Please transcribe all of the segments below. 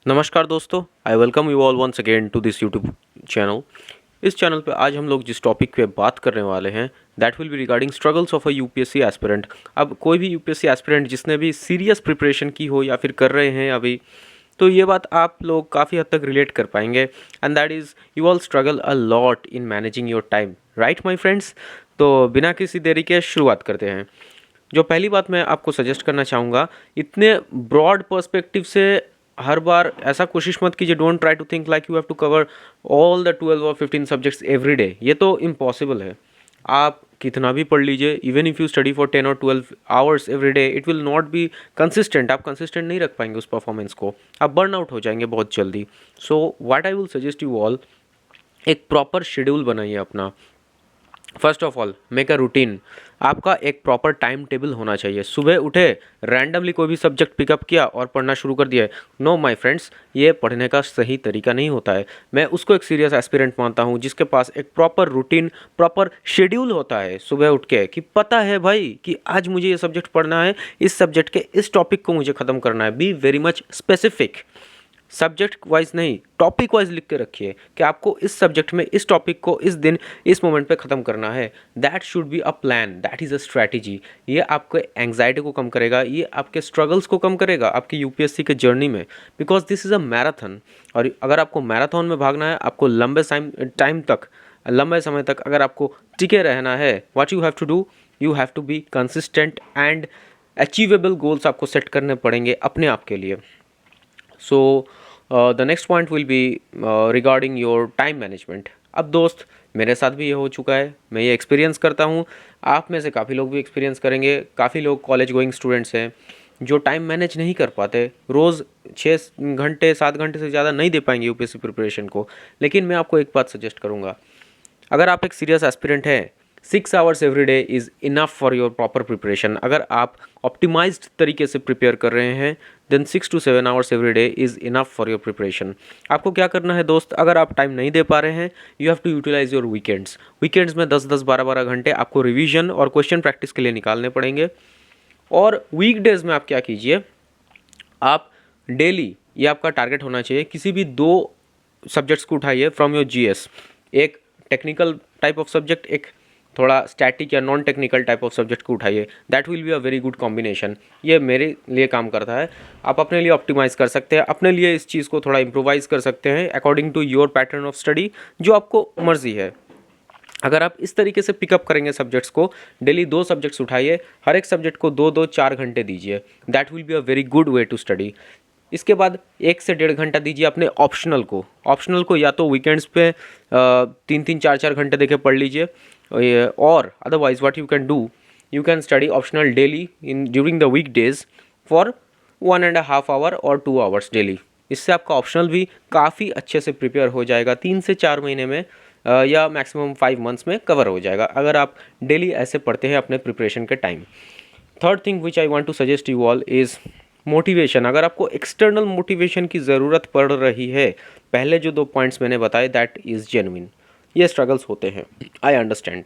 नमस्कार दोस्तों, I welcome you all once again to this YouTube channel. इस channel पे आज हम लोग जिस टॉपिक पे बात करने वाले हैं that will be regarding struggles of a UPSC aspirant. अब कोई भी यूपीएससी एस्पिरेंट जिसने भी सीरियस प्रिपरेशन की हो या फिर कर रहे हैं अभी, तो ये बात आप लोग काफ़ी हद तक रिलेट कर पाएंगे। And that is you all struggle a lot in managing your time, right my friends. तो बिना किसी देरी के शुरुआत करते हैं। जो पहली बात मैं आपको सजेस्ट करना चाहूँगा, इतने ब्रॉड पर्सपेक्टिव से हर बार ऐसा कोशिश मत कीजिए। Don't try to think like you have to cover all the 12 और 15 सब्जेक्ट्स एवरी डे। ये तो इम्पॉसिबल है। आप कितना भी पढ़ लीजिए, even if you study for 10 और 12 hours every day, it will not be consistent. आप कंसिस्टेंट नहीं रख पाएंगे उस परफॉर्मेंस को, आप बर्न आउट हो जाएंगे बहुत जल्दी। So what I will suggest you all, एक प्रॉपर शेड्यूल बनाइए अपना। First of all make a routine. आपका एक प्रॉपर टाइम टेबल होना चाहिए। सुबह उठे, रैंडमली कोई भी सब्जेक्ट पिकअप किया और पढ़ना शुरू कर दिया। नो माय फ्रेंड्स, ये पढ़ने का सही तरीका नहीं होता है। मैं उसको एक सीरियस एस्पिरेंट मानता हूँ जिसके पास एक प्रॉपर रूटीन, प्रॉपर शेड्यूल होता है सुबह उठ के, कि पता है भाई कि आज मुझे ये सब्जेक्ट पढ़ना है, इस सब्जेक्ट के इस टॉपिक को मुझे ख़त्म करना है। Be very much specific, subject wise नहीं, टॉपिक वाइज लिख के रखिए कि आपको इस सब्जेक्ट में इस टॉपिक को इस दिन इस मोमेंट पे ख़त्म करना है। That should be a plan, that is a strategy. ये आपके एंग्जाइटी को कम करेगा, ये आपके स्ट्रगल्स को कम करेगा आपकी यूपीएससी के जर्नी में, because this is a marathon. और अगर आपको मैराथन में भागना है, आपको लंबे समय तक अगर आपको टिके रहना है, what you have to do, you have to be consistent and achievable goals आपको सेट करने पड़ेंगे अपने आप के लिए। So the next point will be regarding your time management. अब दोस्त, मेरे साथ भी ये हो चुका है, मैं ये एक्सपीरियंस करता हूँ, आप में से काफ़ी लोग भी एक्सपीरियंस करेंगे। काफ़ी लोग कॉलेज गोइंग स्टूडेंट्स हैं जो टाइम मैनेज नहीं कर पाते, रोज़ 6 घंटे 7 घंटे से ज़्यादा नहीं दे पाएंगे यूपीएससी प्रिपरेशन को। लेकिन मैं आपको एक बात सजेस्ट करूँगा, अगर आप एक सीरियस एस्पिरेंट हैं, 6 hours every day is enough for your proper preparation. अगर आप ऑप्टिमाइज्ड तरीके से प्रिपेयर कर रहे हैं, then 6 to 7 hours every day is enough for your preparation. आपको क्या करना है दोस्त, अगर आप टाइम नहीं दे पा रहे हैं, you have to utilise your weekends. Weekends में 10-10, 12-12 घंटे आपको रिवीजन और क्वेश्चन प्रैक्टिस के लिए निकालने पड़ेंगे। और वीकडेज में आप क्या कीजिए, आप डेली, ये आपका टारगेट होना चाहिए, किसी भी 2 सब्जेक्ट्स को उठाइए फ्रॉम योर जीएस। एक टेक्निकल टाइप ऑफ सब्जेक्ट, एक थोड़ा स्टैटिक या non technical type of subject को उठाइए। That will be a very good combination. ये मेरे लिए काम करता है, आप अपने लिए ऑप्टिमाइज़ कर सकते हैं, अपने लिए इस चीज़ को थोड़ा इम्प्रोवाइज़ कर सकते हैं according to your pattern of study, जो आपको मर्जी है। अगर आप इस तरीके से पिकअप करेंगे सब्जेक्ट्स को, डेली 2 सब्जेक्ट्स उठाइए, हर एक सब्जेक्ट को 2-2 4 घंटे दीजिए। That will be a very good way to study. इसके बाद 1 से 1.5 घंटा दीजिए अपने ऑप्शनल को या तो वीकेंड्स पे 3-3 4-4 घंटे देके पढ़ लीजिए, और otherwise what you can do, you can study optional daily in during the weekdays for 1.5 hour और 2 आवर्स डेली। इससे आपका ऑप्शनल भी काफ़ी अच्छे से प्रिपेयर हो जाएगा, 3 से 4 महीने में या मैक्सिमम 5 मंथ्स में कवर हो जाएगा, अगर आप डेली ऐसे पढ़ते हैं अपने प्रिपरेशन के time. Third thing which I want to suggest you all is motivation. अगर आपको एक्सटर्नल मोटिवेशन की ज़रूरत पड़ रही है, पहले जो 2 पॉइंट्स मैंने बताए, दैट इज़ जेन्युइन। ये स्ट्रगल्स होते हैं, आई अंडरस्टैंड।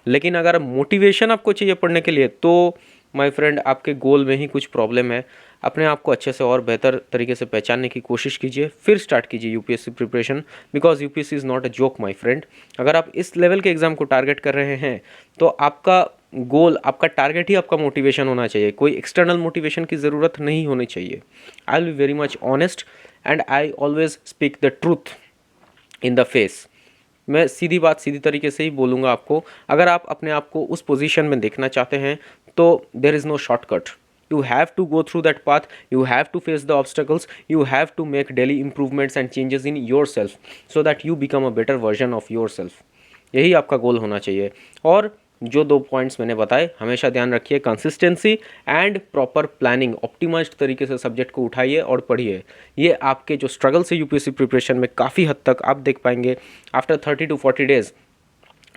लेकिन अगर मोटिवेशन आपको चाहिए पढ़ने के लिए, तो माय फ्रेंड आपके गोल में ही कुछ प्रॉब्लम है। अपने आप को अच्छे से और बेहतर तरीके से पहचानने की कोशिश कीजिए, फिर स्टार्ट कीजिए UPSC preparation, because UPSC is not a joke my friend. अगर आप इस लेवल के एग्ज़ाम को टारगेट कर रहे हैं, तो आपका गोल, आपका टारगेट ही आपका मोटिवेशन होना चाहिए। कोई एक्सटर्नल मोटिवेशन की ज़रूरत नहीं होनी चाहिए। I will be very much honest and I always speak the truth in the face. मैं सीधी बात सीधी तरीके से ही बोलूँगा आपको। अगर आप अपने आप को उस पोजीशन में देखना चाहते हैं, तो there is no shortcut. You have to go through that path, you have to face the obstacles, you have to make daily improvements and changes in yourself so that you become a better version of yourself. यही आपका गोल होना चाहिए। और जो 2 points मैंने बताए, हमेशा ध्यान रखिए, consistency and proper planning. Optimised तरीके से सब्जेक्ट को उठाइए और पढ़िए। ये आपके जो स्ट्रगल से यूपीएससी प्रिपरेशन में काफ़ी हद तक आप देख पाएंगे after 30 to 40 days।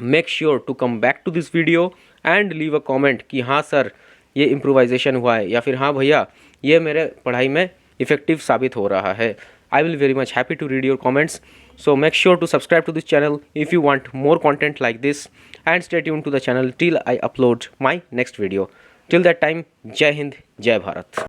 Make sure to come back to this video and leave a comment कि हाँ सर, ये इम्प्रोवाइजेशन हुआ है, या फिर हाँ भैया, ये मेरे पढ़ाई में इफेक्टिव साबित हो रहा है। I will very much happy to read your comments. So make sure to subscribe to this channel if you want more content like this, and stay tuned to the channel till I upload my next video. Till that time, Jai Hind, Jai Bharat.